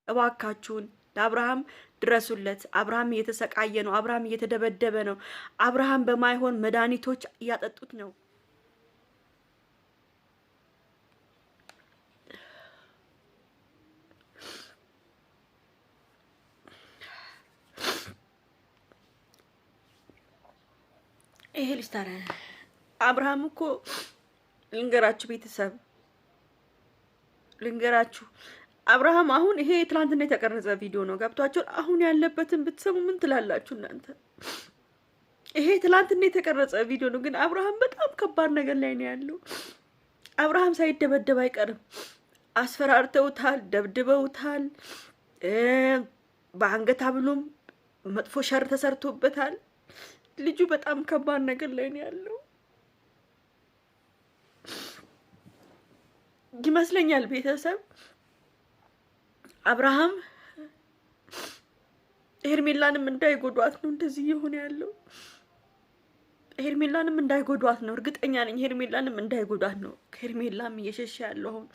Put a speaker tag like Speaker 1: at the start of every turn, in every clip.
Speaker 1: እባካችሁን ለአብርሃም ድረሱለት። አብርሃም እየተሰቃየ ነው። አብርሃም እየተደበደበ ነው። አብርሃም በማይሆን መድኃኒቶች እያጠጡት ነው። ይሄ ልጅ ታዲያ አብርሃም እኮ ልንገራችሁ ቤተሰብ ልንገራችሁ አብርሃም አሁን ይሄ ትላንትና የተቀረጸ ቪዲዮ ነው። ገብቷችሁ አሁን ያለበትን ብትሰሙ ምን ትላላችሁ እናንተ? ይሄ ትላንትና የተቀረጸ ቪዲዮ ነው፣ ግን አብርሃም በጣም ከባድ ነገር ላይ ነው ያለው። አብርሃም ሳይደበደብ አይቀርም። አስፈራርተውታል፣ ደብድበውታል፣ በአንገት ሐብሉም መጥፎ ሸር ተሰርቶበታል። ልጁ በጣም ከባድ ነገር ላይ ነው ያለው ይመስለኛል ቤተሰብ። አብርሃም ሄርሜላንም እንዳይጎዷት ነው እንደዚህ የሆነ ያለው። ሄርሜላንም እንዳይጎዷት ነው እርግጠኛ ነኝ። ሄርሜላንም እንዳይጎዷት ነው ከሄርሜላም እየሸሸ ያለው አሁን።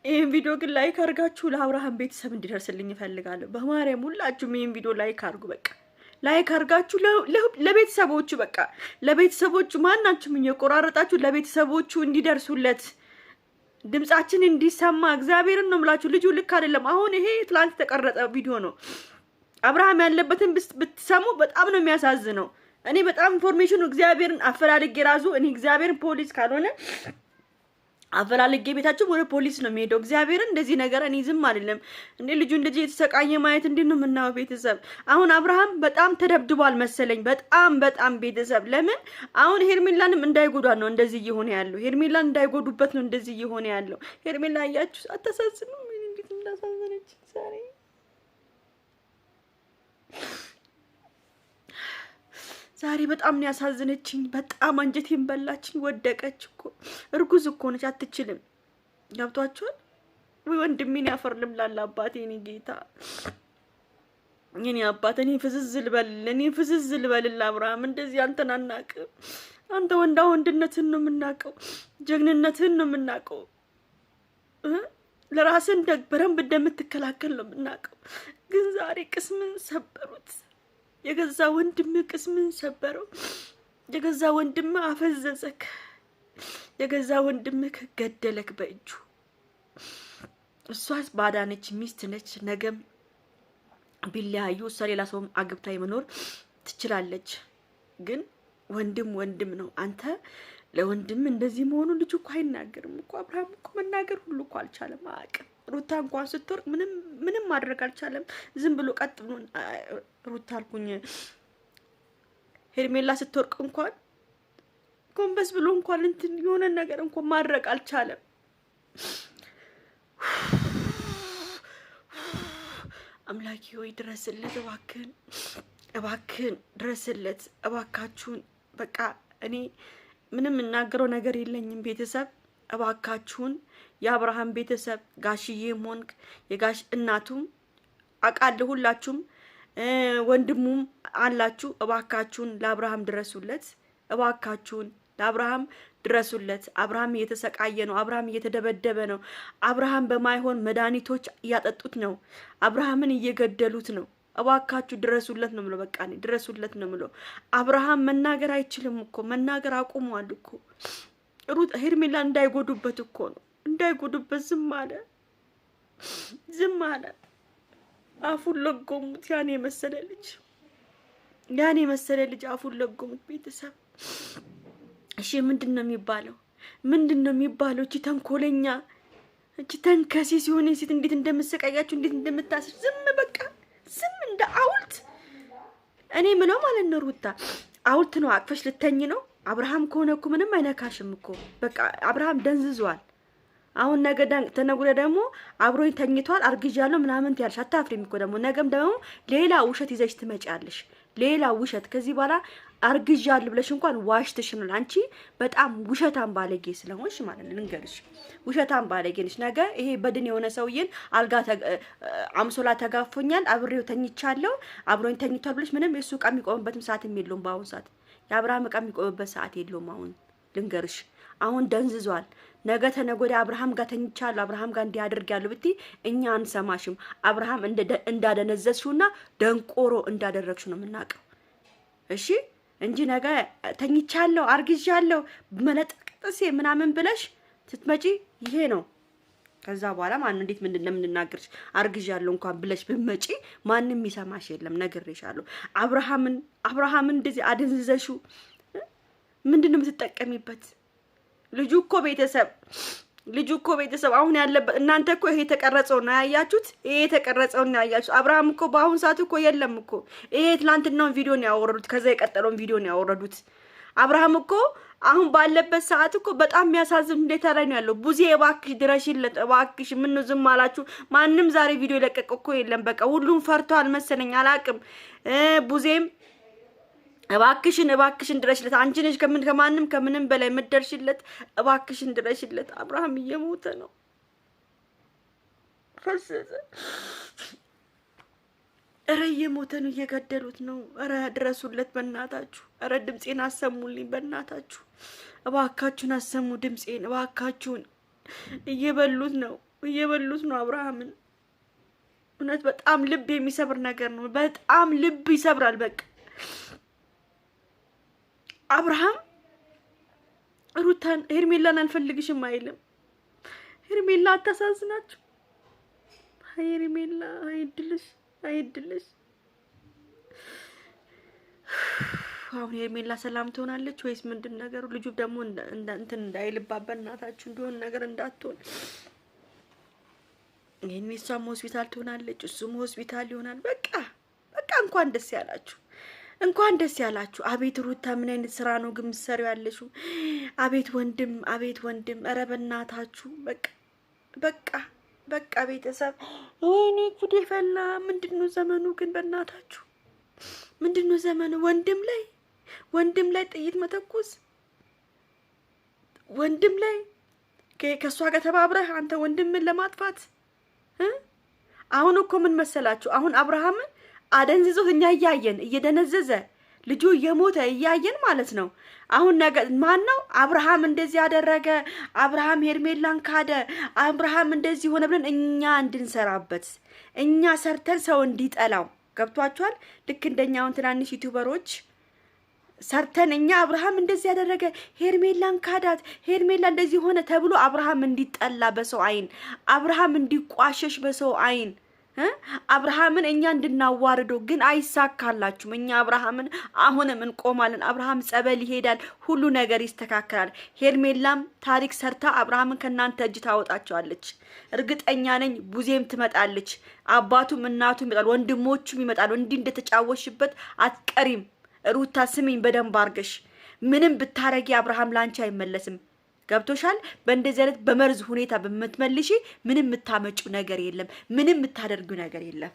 Speaker 1: ይሄን ቪዲዮ ግን ላይክ አድርጋችሁ ለአብርሃም ቤተሰብ እንዲደርስልኝ እፈልጋለሁ። በማርያም ሁላችሁም ይሄን ቪዲዮ ላይክ አድርጉ። በቃ ላይክ አድርጋችሁ ለቤተሰቦቹ በቃ ለቤተሰቦቹ ማናችሁም እየቆራረጣችሁ ለቤተሰቦቹ እንዲደርሱለት ድምጻችን እንዲሰማ እግዚአብሔርን ነው የምላችሁ። ልጁ ልክ አይደለም። አሁን ይሄ ትላንት የተቀረጸ ቪዲዮ ነው። አብርሃም ያለበትን ብትሰሙ በጣም ነው የሚያሳዝነው። እኔ በጣም ኢንፎርሜሽኑ እግዚአብሔርን አፈላልጌ ራሱ እኔ እግዚአብሔርን ፖሊስ ካልሆነ አፈላልጌ ቤታችሁ ወደ ፖሊስ ነው የሚሄደው። እግዚአብሔርን እንደዚህ ነገር እኔ ዝም አይደለም እንዴ። ልጁ እንደዚህ የተሰቃየ ማየት እንዴት ነው የምናየው ቤተሰብ? አሁን አብርሃም በጣም ተደብድቧል መሰለኝ። በጣም ቤተሰብ ለምን አሁን ሄርሜላንም እንዳይጎዷት ነው እንደዚህ እየሆነ ያለው። ሄርሜላን እንዳይጎዱበት ነው እንደዚህ እየሆነ ያለው። ሄርሜላ አያችሁ አታሳዝኑም? እንዴት እንዳሳዘነች ዛሬ ዛሬ በጣም ነው ያሳዝነችኝ። በጣም አንጀቴን በላችኝ። ወደቀች እኮ እርጉዝ እኮ ነች፣ አትችልም። ገብቷችኋል ወይ? ወንድሜን ያፈርልም ላላ አባቴ እኔ ጌታ የኔ አባት እኔ ፍዝዝ ልበል አብርሃም እንደዚህ አንተን አናውቅም። አንተ ወንድነትህን ነው የምናውቀው፣ ጀግንነትህን ነው የምናውቀው። ለራስህ በደንብ እንደምትከላከል ነው የምናውቀው። ግን ዛሬ ቅስምን ሰበሩት። የገዛ ወንድም ቅስምን ሰበረው። የገዛ ወንድም አፈዘዘክ። የገዛ ወንድም ገደለክ በእጁ። እሷስ ባዳነች ሚስት ነች። ነገም ቢለያዩ እሷ ሌላ ሰውም አግብታ መኖር ትችላለች። ግን ወንድም ነው። አንተ ለወንድም እንደዚህ መሆኑ ልጁ እኮ አይናገርም እኮ። አብርሃም እኮ መናገር ሁሉ እኮ አልቻለም። አያውቅም። ሩታ እንኳን ስትወርቅ ምንም ማድረግ አልቻለም። ዝም ብሎ ቀጥ ብሎ ሩታ አልኩኝ ሄርሜላ ስትወርቅ እንኳን ጎንበስ ብሎ እንኳን እንትን የሆነ ነገር እንኳን ማድረግ አልቻለም። አምላኪ ሆይ ድረስለት እባክህን ድረስለት እባካችሁን። በቃ እኔ ምንም እናገረው ነገር የለኝም ቤተሰብ። እባካችሁን የአብርሃም ቤተሰብ ጋሽዬም ሆንክ የጋሽ እናቱም አቃለ ሁላችሁም ወንድሙም አላችሁ። እባካችሁን ለአብርሃም ድረሱለት። እባካችሁን ለአብርሃም ድረሱለት። አብርሃም እየተሰቃየ ነው። አብርሃም እየተደበደበ ነው። አብርሃም በማይሆን መድኃኒቶች እያጠጡት ነው። አብርሃምን እየገደሉት ነው። እባካችሁ ድረሱለት ነው ምለው። በቃ እኔ ድረሱለት ነው ምለው። አብርሃም መናገር አይችልም እኮ መናገር አቁሟል እኮ። ሩት ሄርሜላ እንዳይጎዱበት እኮ ነው እንዳይጎዱበት ዝም አለ። አፉን ለጎሙት። ያኔ መሰለ ልጅ አፉን ለጎሙት ቤተሰብ። እሺ ምንድነው የሚባለው? እቺ ተንኮለኛ እቺ ተንከሲ ሲሆን ሴት እንዴት እንደምትሰቃያችሁ እንዴት እንደምታስር በቃ ዝም እንደ አውልት። እኔ ምለው ማለት ነው ሩታ አውልት ነው አቅፈሽ ልተኝ ነው። አብርሃም ከሆነ እኮ ምንም አይነካሽም እኮ። በቃ አብርሃም ደንዝዟል። አሁን ነገ ተነጉረ ደግሞ አብሮኝ ተኝቷል አርግዣለሁ ምናምን ትያለሽ። አታፍሪም እኮ ነገም ደግሞ ሌላ ውሸት ይዘሽ ትመጪያለሽ። ሌላ ውሸት ከዚህ በኋላ አርግዣለሁ ብለሽ እንኳን ዋሽተሽናል። አንቺ በጣም ውሸታም ባለጌ ስለሆንሽ ማለት ነው ልንገርሽ። ውሸታም ባለጌ ነሽ። ነገ ይሄ በድን የሆነ ሰውዬን አልጋ አምሶላ ተጋፎኛል አብሬው ተኝቻለሁ አብሮኝ ተኝቷል ብለሽ ምንም እሱ ዕቃ የሚቆምበትም ሰዓትም የለውም። በአሁን ሰዓት የአብርሃም ዕቃ የሚቆምበት ሰዓት የለውም። አሁን ልንገርሽ አሁን ደንዝዟል። ነገ ተነጎዳ አብርሃም ጋር ተኝቻለሁ አብርሃም ጋር እንዲያደርጋለሁ ብቲ እኛ አንሰማሽም። አብርሃም እንዳደነዘዝሽውና ደንቆሮ እንዳደረግሽ ነው የምናውቀው። እሺ እንጂ ነገ ተኝቻለሁ አርግዣለሁ መለጠቅጥሴ ምናምን ብለሽ ስትመጪ ይሄ ነው። ከዛ በኋላ ማን እንዴት ምን እንደምንናገርሽ አርግዣለሁ እንኳን ብለሽ ብመጪ ማንንም ይሰማሽ የለም። ነግሬሻለሁ። አብርሃምን እንደዚህ አደንዝዘሽው ምንድነው የምትጠቀሚበት? ልጁ እኮ ቤተሰብ አሁን ያለበት እናንተ እኮ ይሄ ተቀረጸው ነው ያያችሁት። ይሄ ተቀረጸው ነው ያያችሁት። አብርሃም እኮ በአሁን ሰዓት እኮ የለም እኮ። ይሄ ትላንትናውን ቪዲዮ ነው ያወረዱት። ከዛ የቀጠለውን ቪዲዮ ነው ያወረዱት። አብርሃም እኮ አሁን ባለበት ሰዓት እኮ በጣም የሚያሳዝን ሁኔታ ላይ ነው ያለው። ቡዜ እባክሽ ድረሽለት እባክሽ። ምን ነው ዝም አላችሁ? ማንም ዛሬ ቪዲዮ የለቀቀ እኮ የለም። በቃ ሁሉም ፈርቷል መሰለኝ አላቅም። ቡዜም እባክሽን ድረሽለት። አንቺ ነሽ ከምንም በላይ የምትደርሽለት። እባክሽን ድረሽለት። አብርሃም እየሞተ ነው። ፈሰሰ። እረ እየሞተ ነው። እየገደሉት ነው። እረ ድረሱለት በእናታችሁ። እረ ድምጼን አሰሙልኝ በእናታችሁ። እባካችሁን አሰሙ ድምጼን እባካችሁን። እየበሉት ነው አብርሃምን። እውነት በጣም ልብ የሚሰብር ነገር ነው። በጣም ልብ ይሰብራል። በቃ አብርሃም ሩታን ሄርሜላን አልፈልግሽም አይልም። ሄርሜላ አታሳዝናችሁ? ሄርሜላ አይድልሽ። አሁን ሄርሜላ ሰላም ትሆናለች ወይስ ምንድን ነገሩ? ልጁ ደግሞ እንትን እንዳይልባበት እናታችሁ እንዲሆን ነገር እንዳትሆን። ይሄን እሷም ሆስፒታል ትሆናለች፣ እሱም ሆስፒታል ይሆናል። በቃ እንኳን ደስ ያላችሁ። አቤት ሩታ ምን አይነት ስራ ነው ግን ምትሰሪው ያለሽው? አቤት ወንድም ኧረ በእናታችሁ በቃ ቤተሰብ ወይኔ ጉዴ ፈላ። ምንድነው ዘመኑ ግን በእናታችሁ? ምንድነው ዘመኑ? ወንድም ላይ ጥይት መተኮስ፣ ወንድም ላይ ከሷ ጋር ተባብረህ አንተ ወንድምን ለማጥፋት አሁን እኮ ምን መሰላችሁ? አሁን አብርሃምን አደንዝዞት እኛ እያየን እየደነዘዘ ልጁ እየሞተ እያየን ማለት ነው። አሁን ነገ ማን ነው አብርሃም እንደዚህ ያደረገ፣ አብርሃም ሄርሜላን ካደ፣ አብርሃም እንደዚህ ሆነ ብለን እኛ እንድንሰራበት እኛ ሰርተን ሰው እንዲጠላው ገብቷችኋል? ልክ እንደኛውን ትናንሽ ዩቲዩበሮች ሰርተን እኛ አብርሃም እንደዚህ ያደረገ፣ ሄርሜላን ካዳት፣ ሄርሜላ እንደዚህ ሆነ ተብሎ አብርሃም እንዲጠላ በሰው አይን፣ አብርሃም እንዲቋሸሽ በሰው አይን አብርሃምን እኛ እንድናዋርደው ግን አይሳካላችሁም። እኛ አብርሃምን አሁንም እንቆማለን። አብርሃም ጸበል ይሄዳል፣ ሁሉ ነገር ይስተካከላል። ሄርሜላም ታሪክ ሰርታ አብርሃምን ከናንተ እጅ ታወጣቸዋለች። እርግጠኛ ነኝ። ቡዜም ትመጣለች፣ አባቱም እናቱም ይመጣሉ፣ ወንድሞቹም ይመጣሉ። እንዲህ እንደተጫወሽበት አትቀሪም። ሩታ ስሚኝ በደንብ አርገሽ፣ ምንም ብታረጊ አብርሃም ላንቺ አይመለስም። ገብቶሻል? በእንደዚህ አይነት በመርዝ ሁኔታ በመትመልሺ ምንም የምታመጪው ነገር የለም። ምንም የምታደርጊው ነገር የለም።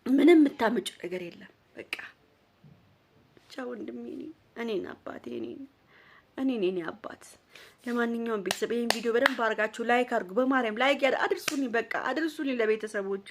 Speaker 1: ምንም የምታመጪው ነገር የለም። በቃ ብቻ ወንድሜ እኔን አባቴ እኔ አባት። ለማንኛውም ቤተሰብ ይሄን ቪዲዮ በደንብ አድርጋችሁ ላይክ አድርጉ። በማርያም ላይክ አድርሱልኝ። በቃ አድርሱልኝ ለቤተሰቦቹ።